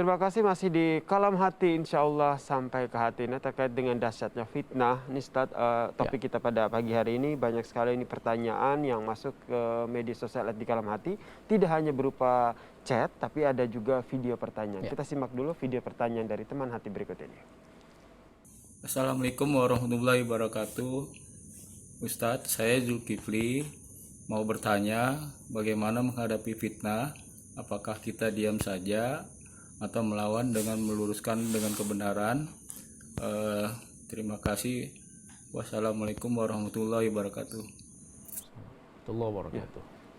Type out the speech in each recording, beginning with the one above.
terima kasih masih di Kalam Hati, insya Allah sampai ke hati. Nah, terkait dengan dahsyatnya fitnah, nih Ustaz, topik kita pada pagi hari ini banyak sekali ini pertanyaan yang masuk ke media sosial di Kalam Hati. Tidak hanya berupa chat, tapi ada juga video pertanyaan. Kita simak dulu video pertanyaan dari teman hati berikut ini. Assalamualaikum warahmatullahi wabarakatuh. Ustadz, saya Zulkifli mau bertanya bagaimana menghadapi fitnah. Apakah kita diam saja atau melawan dengan meluruskan dengan kebenaran? Terima kasih. Wassalamualaikum warahmatullahi wabarakatuh.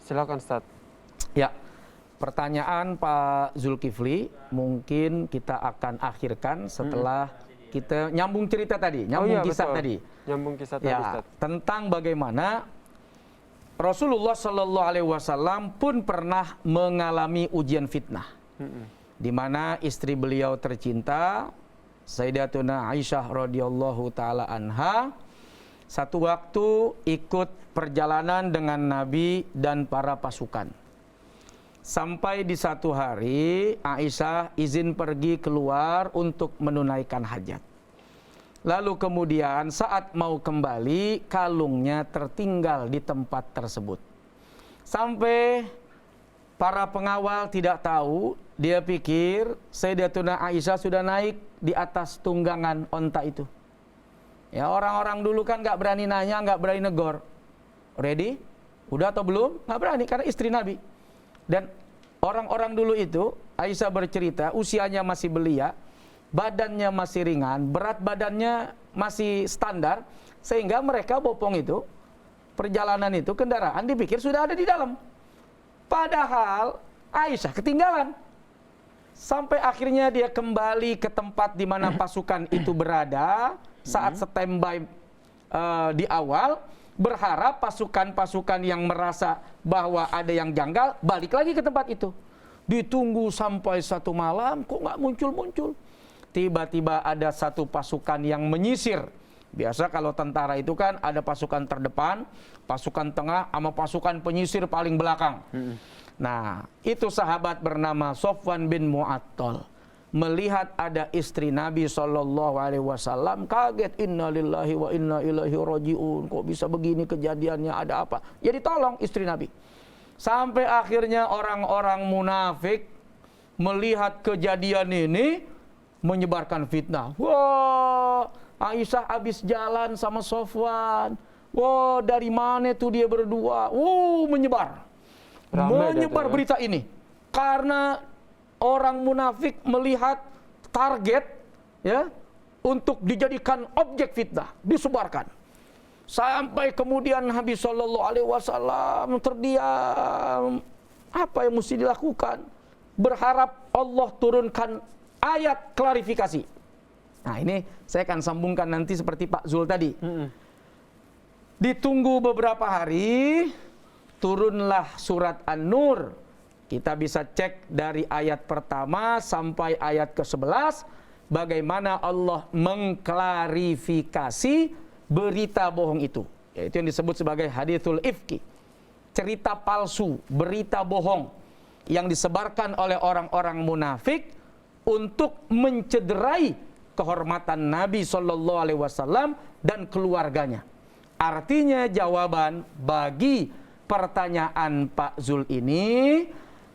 Silakan Ustaz. Ya, pertanyaan Pak Zulkifli mungkin kita akan akhirkan setelah kita nyambung cerita tadi, nyambung kisah betul. tadi. Nyambung kisah tadi, Ustaz. Tentang bagaimana Rasulullah Shallallahu Alaihi Wasallam pun pernah mengalami ujian fitnah, di mana istri beliau tercinta Sayyidatuna Aisyah radhiyallahu taala anha satu waktu ikut perjalanan dengan Nabi dan para pasukan. Sampai di satu hari Aisyah izin pergi keluar untuk menunaikan hajat. Lalu kemudian saat mau kembali kalungnya tertinggal di tempat tersebut. Sampai para pengawal tidak tahu, dia pikir Sayyidatuna Aisyah sudah naik di atas tunggangan onta itu. Ya, orang-orang dulu kan nggak berani nanya, nggak berani negor. Ready? Udah atau belum? Nggak berani karena istri Nabi. Dan orang-orang dulu itu, Aisyah bercerita, usianya masih belia, badannya masih ringan, berat badannya masih standar, sehingga mereka bopong itu, perjalanan itu, kendaraan dipikir sudah ada di dalam. Padahal Aisyah ketinggalan. Sampai akhirnya dia kembali ke tempat di mana pasukan itu berada saat standby di awal, berharap pasukan-pasukan yang merasa bahwa ada yang janggal balik lagi ke tempat itu. Ditunggu sampai satu malam, kok nggak muncul-muncul. Tiba-tiba ada satu pasukan yang menyisir. Biasa kalau tentara itu kan ada pasukan terdepan, pasukan tengah, sama pasukan penyisir paling belakang. Nah, itu sahabat bernama Sofwan bin Mu'attal melihat ada istri Nabi SAW, kaget, innalillahi wa inna ilaihi raji'un, kok bisa begini kejadiannya, ada apa? Jadi tolong istri Nabi. Sampai akhirnya orang-orang munafik melihat kejadian ini menyebarkan fitnah. Wah, Aisyah habis jalan sama Sofwan. Wah, dari mana tuh dia berdua? Menyebar. Menyebar berita ini. Karena orang munafik melihat target ya untuk dijadikan objek fitnah, disebarkan. Sampai kemudian Nabi Shallallahu Alaihi Wasallam terdiam. Apa yang mesti dilakukan? Berharap Allah turunkan ayat klarifikasi. Nah, ini saya akan sambungkan nanti seperti Pak Zul tadi. Ditunggu beberapa hari, turunlah surat An-Nur. Kita bisa cek dari ayat pertama sampai ayat ke-11 bagaimana Allah mengklarifikasi berita bohong itu. Yaitu yang disebut sebagai hadithul ifki. Cerita palsu, berita bohong yang disebarkan oleh orang-orang munafik untuk mencederai kehormatan Nabi Shallallahu Alaihi Wasallam dan keluarganya. Artinya jawaban bagi pertanyaan Pak Zul ini,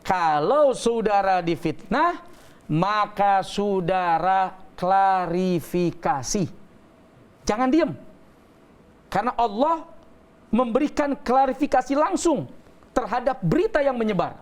kalau saudara difitnah, maka saudara klarifikasi. Jangan diam. Karena Allah memberikan klarifikasi langsung terhadap berita yang menyebar.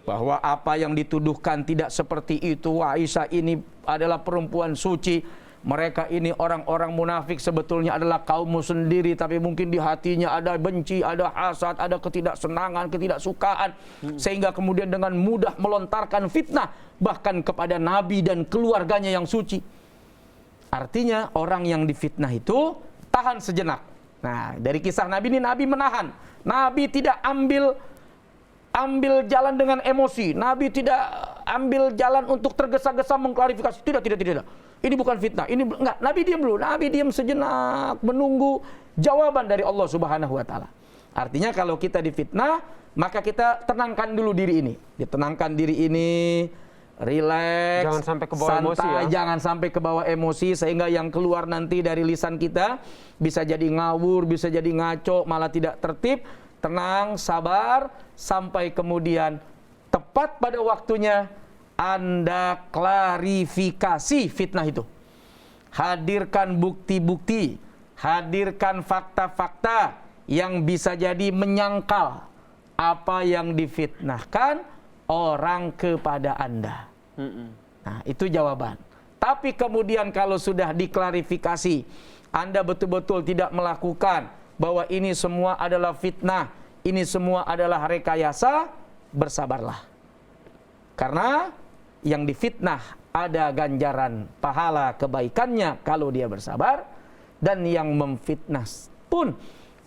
Bahwa apa yang dituduhkan tidak seperti itu. Aisyah ini adalah perempuan suci. Mereka ini orang-orang munafik sebetulnya adalah kaummu sendiri. Tapi mungkin di hatinya ada benci, ada hasad, ada ketidaksenangan, ketidaksukaan. Sehingga kemudian dengan mudah melontarkan fitnah. Bahkan kepada Nabi dan keluarganya yang suci. Artinya orang yang difitnah itu tahan sejenak. Nah, dari kisah Nabi ini Nabi menahan. Nabi tidak ambil jalan dengan emosi. Nabi tidak ambil jalan untuk tergesa-gesa mengklarifikasi. Tidak. Ini bukan fitnah. Ini enggak. Nabi diam dulu. Nabi diam sejenak menunggu jawaban dari Allah Subhanahu wa taala. Artinya kalau kita difitnah, maka kita tenangkan dulu diri ini. Ditenangkan diri ini, rileks, Jangan sampai ke bawah emosi ya. jangan sampai ke bawah emosi sehingga yang keluar nanti dari lisan kita bisa jadi ngawur, bisa jadi ngaco, malah tidak tertib. Tenang, sabar, sampai kemudian tepat pada waktunya Anda klarifikasi fitnah itu. Hadirkan bukti-bukti, hadirkan fakta-fakta yang bisa jadi menyangkal apa yang difitnahkan orang kepada Anda. Nah, itu jawaban. Tapi kemudian kalau sudah diklarifikasi, Anda betul-betul tidak melakukan, bahwa ini semua adalah fitnah, ini semua adalah rekayasa, bersabarlah. Karena yang difitnah ada ganjaran pahala kebaikannya kalau dia bersabar, dan yang memfitnah pun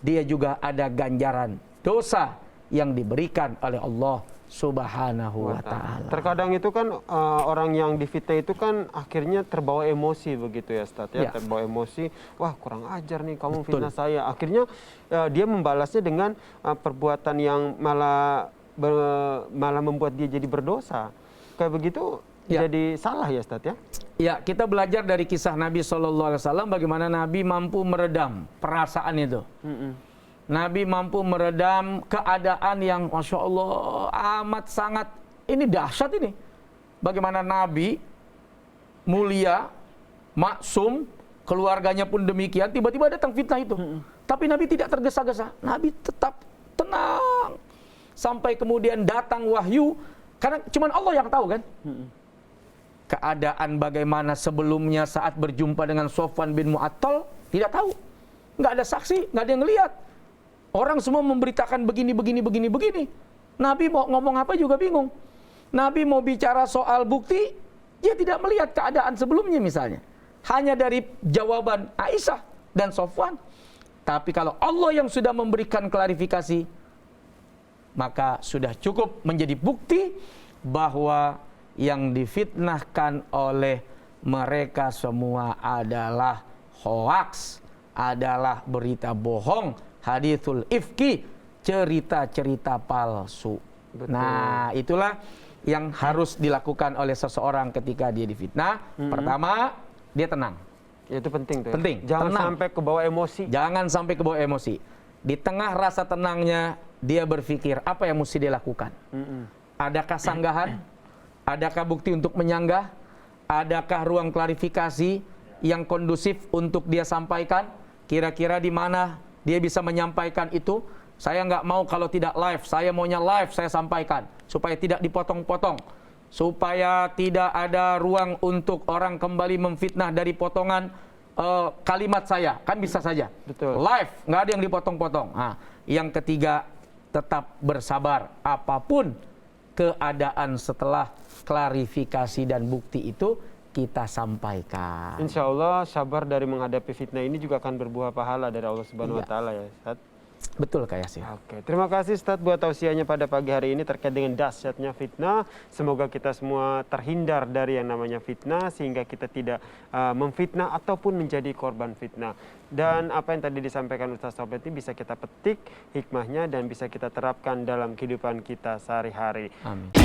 dia juga ada ganjaran dosa yang diberikan oleh Allah Subhanahu wa ta'ala. Terkadang itu kan orang yang difitnah itu kan akhirnya terbawa emosi begitu ya Ustaz ya. Terbawa emosi, wah kurang ajar nih kamu fitnah saya. Akhirnya dia membalasnya dengan perbuatan yang malah membuat dia jadi berdosa. Kayak begitu jadi salah ya Ustaz ya. Ya, kita belajar dari kisah Nabi SAW bagaimana Nabi mampu meredam perasaan itu. Nabi mampu meredam keadaan yang Masya Allah amat sangat, ini dahsyat ini. Bagaimana Nabi mulia, maksum, keluarganya pun demikian, tiba-tiba datang fitnah itu. Tapi Nabi tidak tergesa-gesa, Nabi tetap tenang. Sampai kemudian datang wahyu, karena cuma Allah yang tahu kan. Keadaan bagaimana sebelumnya saat berjumpa dengan Sofwan bin Mu'attal, tidak tahu. Nggak ada saksi, nggak ada yang lihat. Orang semua memberitakan begini. Nabi mau ngomong apa juga bingung. Nabi mau bicara soal bukti, dia tidak melihat keadaan sebelumnya misalnya. Hanya dari jawaban Aisyah dan Sofwan. Tapi kalau Allah yang sudah memberikan klarifikasi, maka sudah cukup menjadi bukti bahwa yang difitnahkan oleh mereka semua adalah hoaks, adalah berita bohong, hadithul ifki, cerita-cerita palsu. Betul. Nah, itulah yang harus dilakukan oleh seseorang ketika dia difitnah. Pertama, dia tenang. Ya, itu penting tuh. Penting. Jangan tenang. sampai ke bawah emosi. Jangan sampai ke bawah emosi. Di tengah rasa tenangnya, dia berpikir apa yang mesti dia lakukan. Adakah sanggahan? Adakah bukti untuk menyanggah? Adakah ruang klarifikasi yang kondusif untuk dia sampaikan? Kira-kira di mana dia bisa menyampaikan itu? Saya nggak mau kalau tidak live, saya maunya live saya sampaikan. Supaya tidak dipotong-potong. Supaya tidak ada ruang untuk orang kembali memfitnah dari potongan kalimat saya. Kan bisa saja. Betul. Live, nggak ada yang dipotong-potong. Nah, yang ketiga, tetap bersabar. Apapun keadaan setelah klarifikasi dan bukti itu kita sampaikan. Insya Allah sabar dari menghadapi fitnah ini juga akan berbuah pahala dari Allah Subhanahu wa Ta'ala ya Ustaz. Betul kayak sih. Oke, terima kasih Ustaz buat tausiahnya pada pagi hari ini terkait dengan dahsyatnya fitnah. Semoga kita semua terhindar dari yang namanya fitnah sehingga kita tidak memfitnah ataupun menjadi korban fitnah. Dan apa yang tadi disampaikan Ustaz Taufik ini bisa kita petik hikmahnya dan bisa kita terapkan dalam kehidupan kita sehari-hari. Amin.